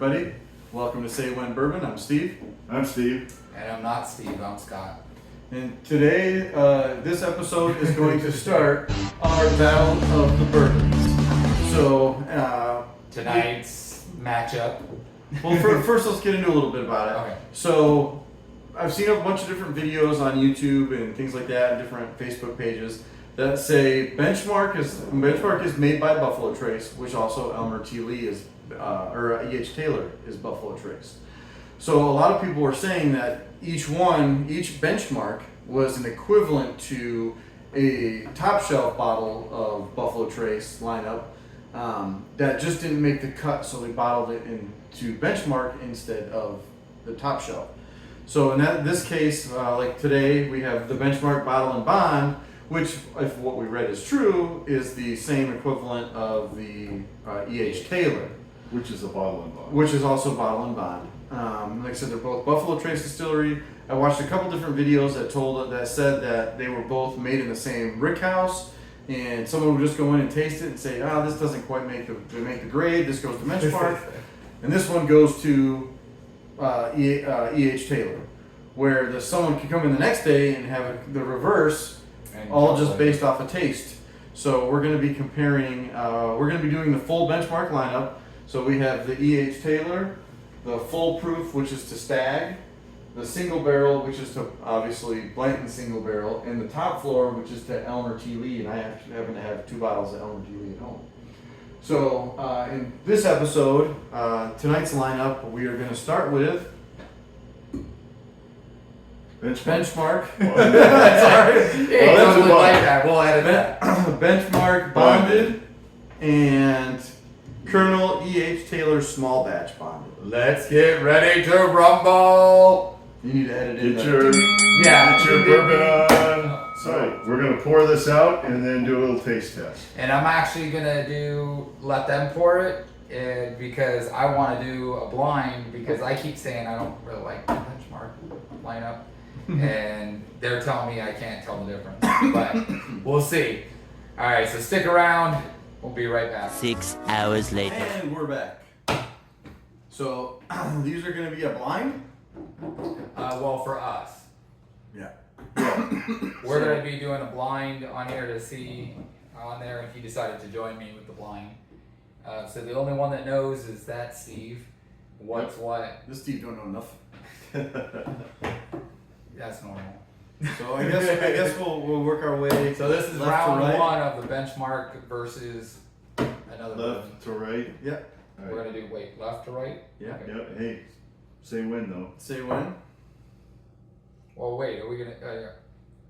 everybody. Welcome to Say When Bourbon. I'm Steve. I'm Steve. And I'm not Steve, I'm Scott. And today, this episode is going to start our battle of the bourbons. So, Tonight's matchup. well, first let's get into a little bit about it. Okay. So, I've seen a bunch of different videos on YouTube and things like that, and different Facebook pages that say Benchmark is made by Buffalo Trace, which also Elmer T. Lee is, or E.H. Taylor is Buffalo Trace. So a lot of people were saying that each benchmark was an equivalent to a top shelf bottle of Buffalo Trace lineup that just didn't make the cut, so they bottled it into benchmark instead of the top shelf. So in this case, like today, we have the benchmark bottle and bond, which, if what we read is true, is the same equivalent of the E.H. Taylor. Which is a bottle and bond. Which is also bottle and bond. Like I said, they're both Buffalo Trace Distillery. I watched a couple different videos that said that they were both made in the same rick house, and someone would just go in and taste it and say, this doesn't quite make the grade. This goes to benchmark, and this one goes to E.H. Taylor, where someone could come in the next day and have the reverse, all just based off of taste. So we're going to be comparing. We're going to be doing the full benchmark lineup. So we have the E.H. Taylor, the full proof, which is to Stag, the single barrel, which is to obviously Blanton single barrel, and the top floor, which is to Elmer T. Lee, and I happen to have 2 bottles of Elmer T. Lee at home. So in this episode, tonight's lineup, we are going to start with Benchmark. Sorry. Yeah, that's totally a like that. We'll edit that. Benchmark Bonded and Colonel E.H. Taylor Small Batch Bonded. Let's get ready to rumble. You need to edit in Get that. your bourbon on. So we're going to pour this out and then do a little taste test. And I'm actually gonna let them pour it, because I want to do a blind, because I keep saying I don't really like the benchmark lineup, and they're telling me I can't tell the difference, but we'll see. All right, so stick around. We'll be right back. 6 hours later. And we're back. So these are going to be a blind? Well, for us, Yeah. we're gonna be doing a blind on here to see on there if he decided to join me with the blind. So the only one that knows is that Steve. What's what? This Steve don't know nothing. That's normal. So I guess we'll work our way. So this is left round to right. 1 of the benchmark versus another one. Left to right. Yeah. All We're right. gonna do left to right. Yeah. Okay. Yep. Hey, say when though. Say when? Well, wait. Are we gonna? Yeah,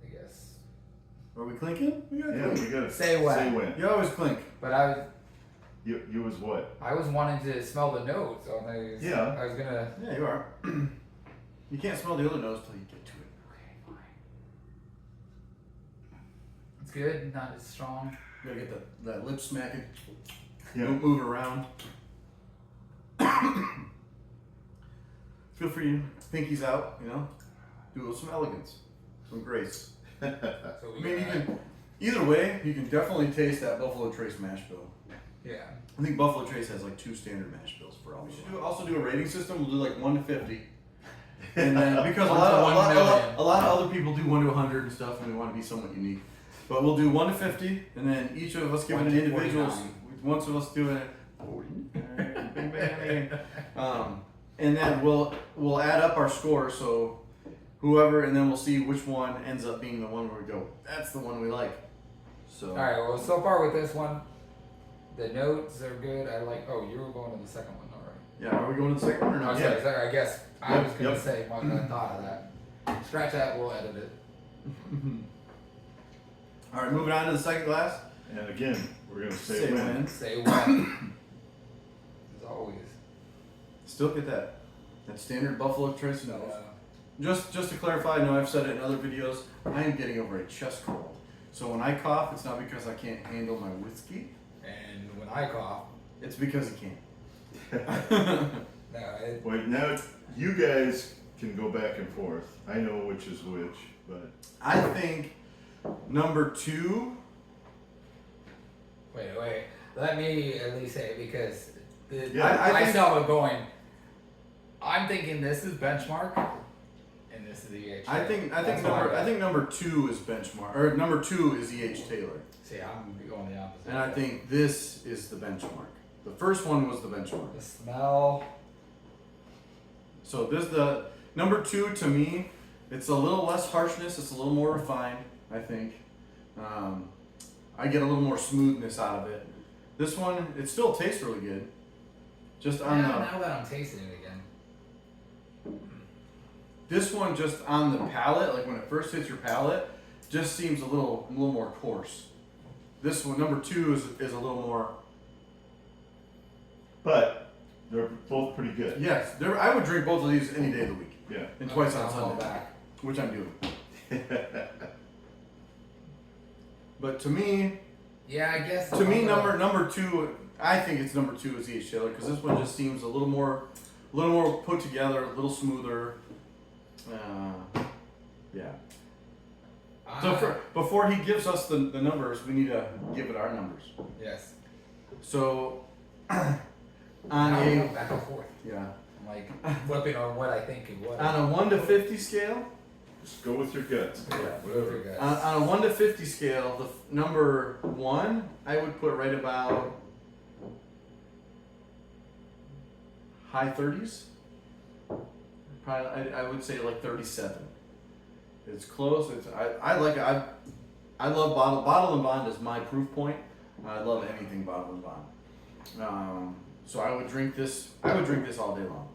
I guess. Are we clinking? We gotta Yeah, clink. we got to Say when. Say when. You always clink. But I You was what? was wanting to smell the notes on these. Yeah. I was gonna. Yeah, you are. You can't smell the other nose till you get to it. Okay, fine. It's good. Not as strong. You gotta get that lip smacking. Yeah. Don't move around. Feel free to pinkies out, do some elegance, some grace. So I we mean, you got- can, either way, you can definitely taste that Buffalo Trace mash bill. Yeah. I think Buffalo Trace has like 2 standard mash bills for all. We should also do a rating system. We'll do like 1 to 50. And then, because a 1 lot to of 1 million. other people do 1 to 100 and stuff, and we want to be somewhat unique. But we'll do 1 to 50, and then each of us give 1 an to individual. 49. Once of us doing it, bang, bang, bang. And then we'll add up our score. So whoever, and then we'll see which one ends up being the one where we go, that's the one we like. So. All right. Well, so far with this one, the notes are good. I like. Oh, you were going to the second one, all right? Yeah, are we going to the second one or No, not? sorry. I guess I Yep, was gonna yep. say once I thought of that. Scratch that. We'll edit it. All right, moving on to the second glass. And again, we're gonna say, Say when. when. Say what? As always. Still get that standard Buffalo Trace nose. Uh, Just to clarify, I know I've said it in other videos, I am getting over a chest cold. So when I cough, it's not because I can't handle my whiskey, and when I cough, it's because I can't. no, it, Wait, now you guys can go back and forth. I know which is which, but I think number 2. wait. Let me at least say it, because Yeah, I I think- still have it going. I'm thinking this is benchmark, and this is EH. I think number 2 is benchmark, or number 2 is EH Taylor, See, I'm going the opposite. and I think this is the benchmark. The first one was the benchmark. The smell. So the number 2 to me, it's a little less harshness. It's a little more refined, I think. I get a little more smoothness out of it. This one, it still tastes really good. Just on Now that I'm tasting it again. this one, just on the palate, like when it first hits your palate, just seems a little more coarse. This one, number 2, is a little more. But they're both pretty good. Yes, I would drink both of these any day of the week, Yeah. and twice on I'm going Sunday, back. which I'm doing. But to me, Yeah, I guess. To me, number 2, I think it's number 2 is EH Taylor, because this one just seems a little more put together, a little smoother. Yeah. So before he gives us the numbers, we need to give it our numbers. Yes. So Now on I'm a going back and forth. yeah I'm like flipping on what I think it was. on a 1 to 50 scale, Just go with your guts. Yeah. Whatever you guys. on a 1 to 50 scale, the number 1 I would put right about high 30s. Probably I would say like 37. It's close. I like it. I love bottle and bond is my proof point. I love anything bottle and bond. So I would drink this. I would drink this all day long.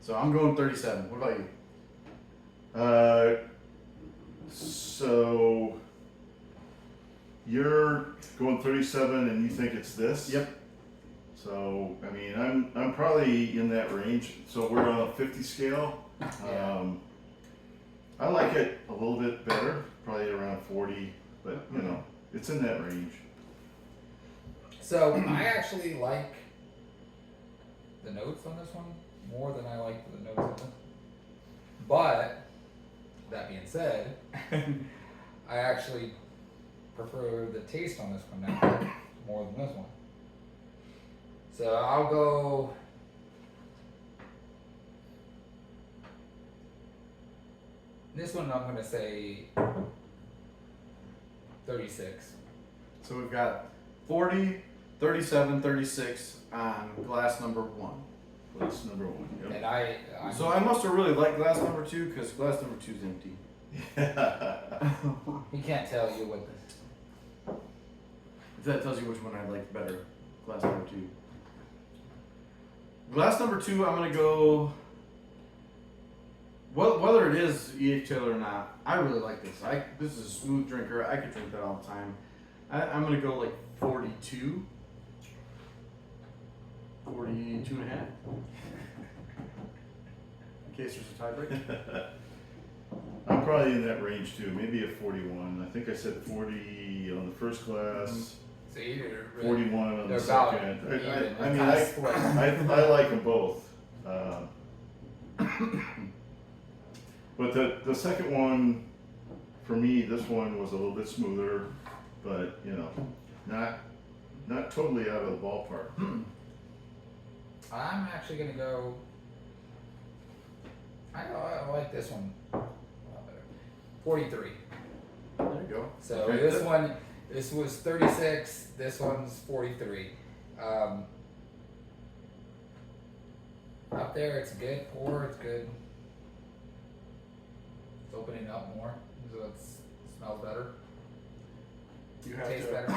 So I'm going 37. What about you? So you're going 37 and you think it's this? Yep. So I mean, I'm probably in that range. So we're on a 50 scale. Yeah. I like it a little bit better, probably around 40, but you know, it's in that range. So I actually like the notes on this one more than I like the notes on this. But that being said, I actually prefer the taste on this one now more than this one. So I'll go. This one I'm gonna say 36. So we've got 40, 37, 36 on glass number 1. That's number 1. And Yep. I'm, So I must have really liked glass number 2 because glass number 2 is empty. he can't tell you what this. If that tells you which one I liked better, glass number 2. Glass number 2, I'm gonna go. Whether it is EH Taylor or not, I really like this. This is a smooth drinker. I could drink that all the time. I'm gonna go like 42, 42 and a half. In case there's a tiebreak. I'm probably in that range too, maybe a 41. I think I said 40 on the first glass, So either 41 on they're the about second. even. I It's mean, kinda split. I like them both. But the second one, for me, this one was a little bit smoother, but you know, not totally out of the ballpark. I'm actually gonna go. I like this one a lot better. 43. There you go. So Okay, this good. one, this was 36. This one's 43. Up there, it's good. Pour, it's good. It's opening up more, so it smells better. You have Tastes to. better.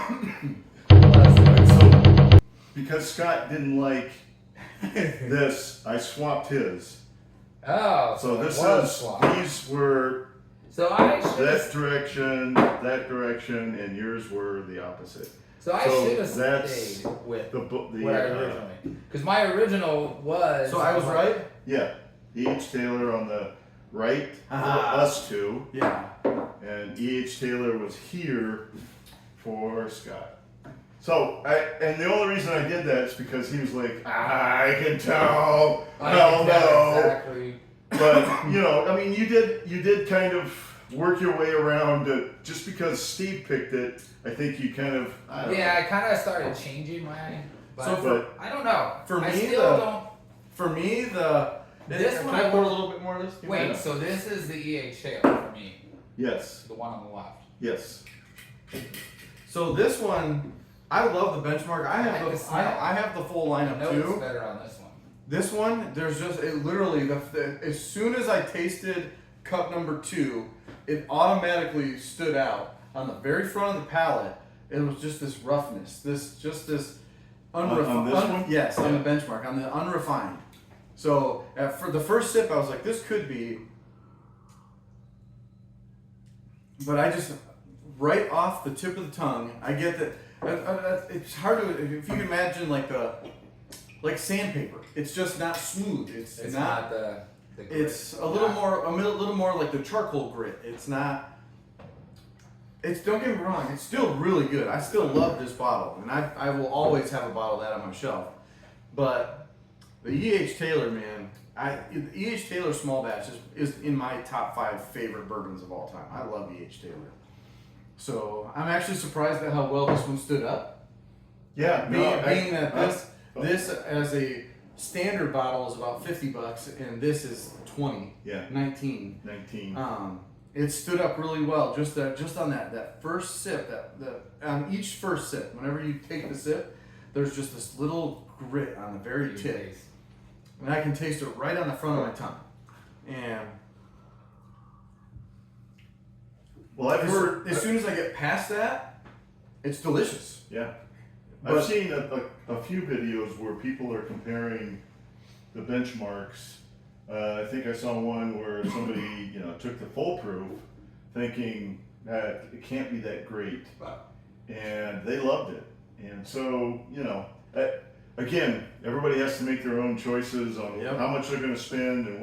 So, because Scott didn't like this, I swapped his. Oh, So it this was is, swap. these were So I should that have. direction, and yours were the opposite. So I so should have that's stayed with The what I originally. Because my original was. So I was right. yeah, E.H. Taylor on the right for Ah. us two, Yeah. and E.H. Taylor was here for Scott. So and the only reason I did that is because he was like, I can tell, hell no. Exactly. But you know, I mean, you did kind of work your way around it. Just because Steve picked it, I think you kind of I don't Yeah, know. I kind of started changing mine. But So But I don't know. for I me, still the- don't. For me, This Can one I I pour a will- little bit more of this? Wait, Yeah. so this is the EH Taylor for me, Yes. the one on the left. Yes. So this one, I love the benchmark. I have I like the the smell. I have the full I lineup know it's too. better on this one. This one, there's just it literally as soon as I tasted cup number 2, it automatically stood out on the very front of the palate. It was just this roughness, this unrefined. On this one? Yes, on Yeah. the benchmark, on the unrefined. So for the first sip, I was like, this could be. But I just right off the tip of the tongue, I get that. It's hard to if you can imagine like sandpaper. It's just not smooth. It's not the grit. It's a little more like the charcoal grit. It's not. It's don't get me wrong. It's still really good. I still love this bottle, and I will always have a bottle of that on my shelf. But the EH Taylor, man, the EH Taylor small batch is in my top 5 favorite bourbons of all time. I love EH Taylor. So I'm actually surprised at how well this one stood up. Yeah. Being that this as a standard bottle is about $50, and this is 20, Yeah. 19. 19. It stood up really well. Just on that first sip, on each first sip. Whenever you take the sip, there's just this little grit on the very You tip, taste. and I can taste it right on the front of my tongue. And Well, I've heard. as soon as I get past that, it's delicious. Yeah. But- I've seen a few videos where people are comparing the benchmarks. I think I saw one where somebody, took the full proof, thinking that it can't be that great, and they loved it. And so, again, everybody has to make their own choices on Yep. how much they're going to spend and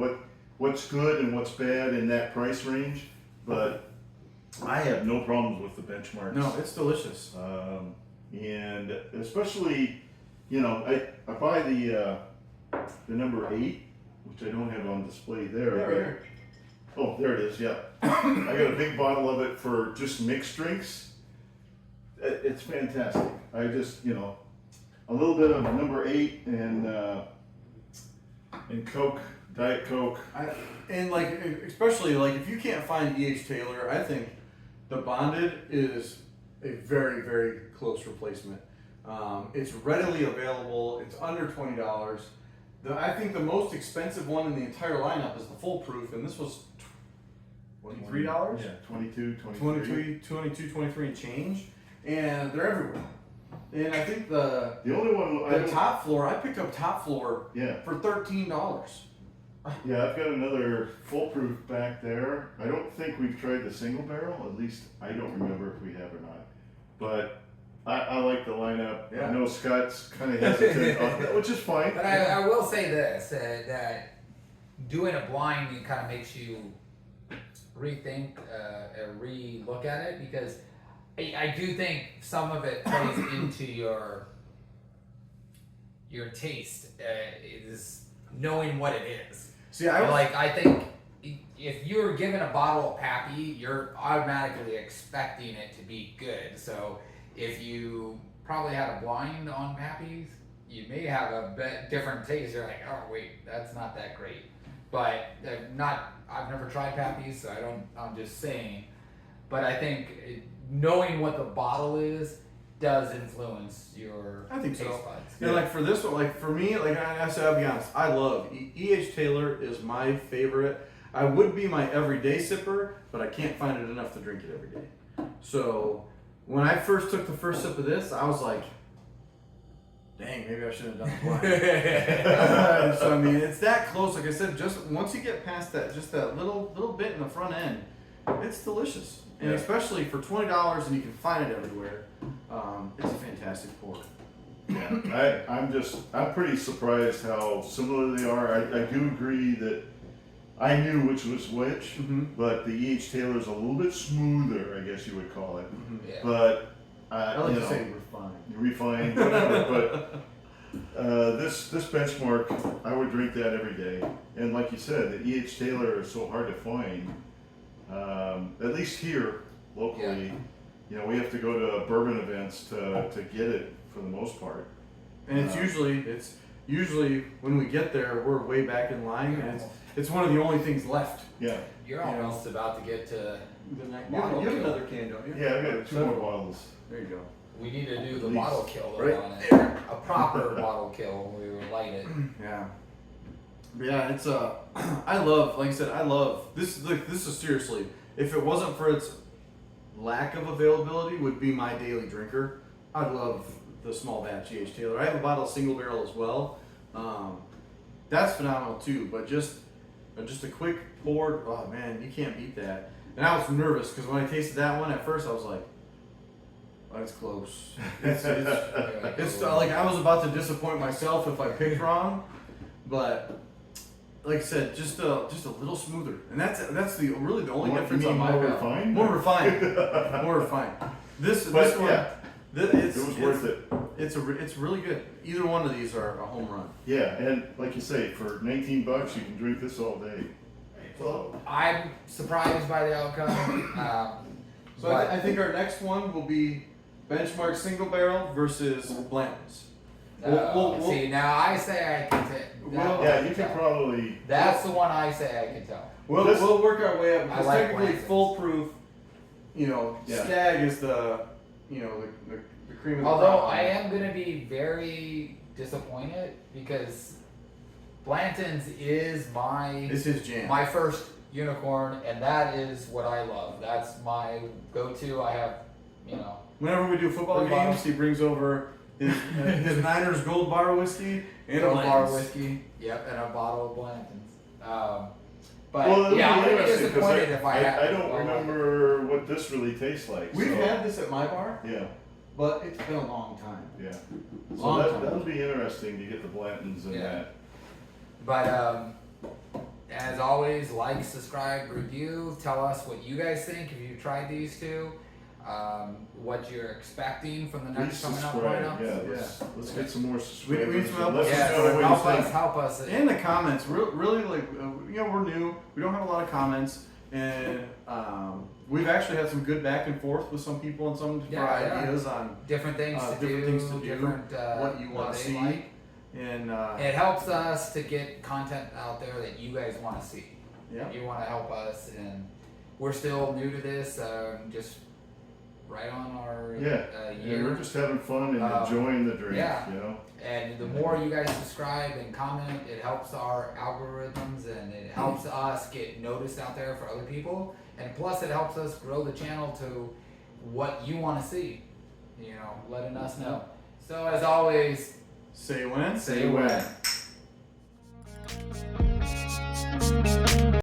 what's good and what's bad in that price range. But I have no problems with the benchmarks. No, it's delicious. And especially, I buy the number 8, which I don't have on display there. Yeah, right here. Oh, there it is. Yeah, I got a big bottle of it for just mixed drinks. It's fantastic. I just, a little bit of number 8 and Coke, Diet Coke. And especially if you can't find EH Taylor, I think the Bonded is a very, very close replacement. It's readily available. It's under $20. I think the most expensive one in the entire lineup is the full proof, and this was $23. Yeah, 22, 23. 23 and change, and they're everywhere. And I think the The only one top floor, I picked up top floor Yeah. for $13. Yeah, I've got another full proof back there. I don't think we've tried the single barrel. At least I don't remember if we have or not. But I like the lineup. Yeah. I know Scott's kind of hesitant on that, which is fine. But I will say this, that doing a blind, it kind of makes you rethink or re-look at it, because I do think some of it plays into your taste, is knowing what it is. See, I think if you're given a bottle of Pappy, you're automatically expecting it to be good. So if you probably had a blind on Pappy's, you may have a bit different taste. You're like, oh wait, that's not that great. But I've never tried Pappy's, so I'm just saying. But I think knowing what the bottle is does influence your I think taste so. buds. And for this one, for me, I said, I'll be honest, I love EH Taylor is my favorite. I would be my everyday sipper, but I can't find it enough to drink it every day. So when I first took the first sip of this, I was like, dang, maybe I should have done it blind. So I mean, it's that close. Like I said, just once you get past that, just that little bit in the front end, it's delicious. And Yeah. especially for $20 and you can find it everywhere, it's a fantastic pour. Yeah, I'm pretty surprised how similar they are. I do agree that I knew which was which, Mhm. but the EH Taylor's a little bit smoother, I guess you would call it. Yeah. But I like to say refined. refined, whatever. But this benchmark, I would drink that every day. And like you said, the EH Taylor is so hard to find. At least here locally, we have to go to bourbon events to get it for the most part. And it's usually usually when we get there, we're way back in line, and it's one of the only things left. Yeah. You're almost about to get to. You have another can, don't you? Yeah, I got 2 more bottles. There you go. We need to do the Please. bottle kill though Right on it. there. A proper bottle kill. We would light it. Yeah. But yeah, it's I love, like I said, I love this. Like, this is seriously, if it wasn't for its lack of availability, would be my daily drinker. I love the small batch E.H. Taylor. I have a bottle of single barrel as well. That's phenomenal too. But just a quick pour, oh man, you can't beat that. And I was nervous because when I tasted that one at first, I was like, oh, it's close. It's like I was about to disappoint myself if I picked wrong, but like I said, just a little smoother, and that's really the only difference on my more palate. refined? More refined, more refined. This But one, yeah, it's it was worth it. It's really good. Either one of these are a home run. Yeah, and like you say, for $19 you can drink this all day. Well, I'm surprised by the outcome. So I think our next one will be Benchmark Single Barrel versus Blanton's. We'll- see, now I say I can tell. Yeah, you can probably. That's the one I say I can tell. We'll work our way up because I like technically Blanton's. foolproof. Yeah. Stag is the the cream of the Although crop. I am gonna be very disappointed because Blanton's is It's his jam. my first unicorn, and that is what I love. That's my go-to. I have, Whenever we do football Gold games, bar. he brings over his Niners Gold Bar whiskey and a Gold bar Blanton's. whiskey. Yep, and a bottle of Blanton's. But Well, it'll yeah, be I'm gonna be interesting 'cause disappointed if I have. I don't remember what this really tastes like. We've so, had this at my bar, Yeah, but it's been a long time. yeah. So Long time. that'll be interesting to get the Blantons in Yeah. that. But as always, like, subscribe, review. Tell us what you guys think if you've tried these two. What you're expecting from the Please next coming up subscribe. lineups. Yeah, let's get some more We subscribers. need some help. and let us Yeah, know so what you help think. us, help us. In the comments, really like we're new. We don't have a lot of comments, and we've actually had some good back and forth with some people and some Yeah, yeah. ideas on Different things to different do. things to do, Different, what you want they to see, like. and It helps us to get content out there that you guys want to see. yeah. You want to help us, and we're still new to this. Just right on our Yeah, year. we're just having fun and Um, enjoying the drink, yeah. you know? And the more you guys subscribe and comment, it helps our algorithms and it helps us get noticed out there for other people. And plus, it helps us grow the channel to what you want to see. Letting us know. So as always, Say when. say when.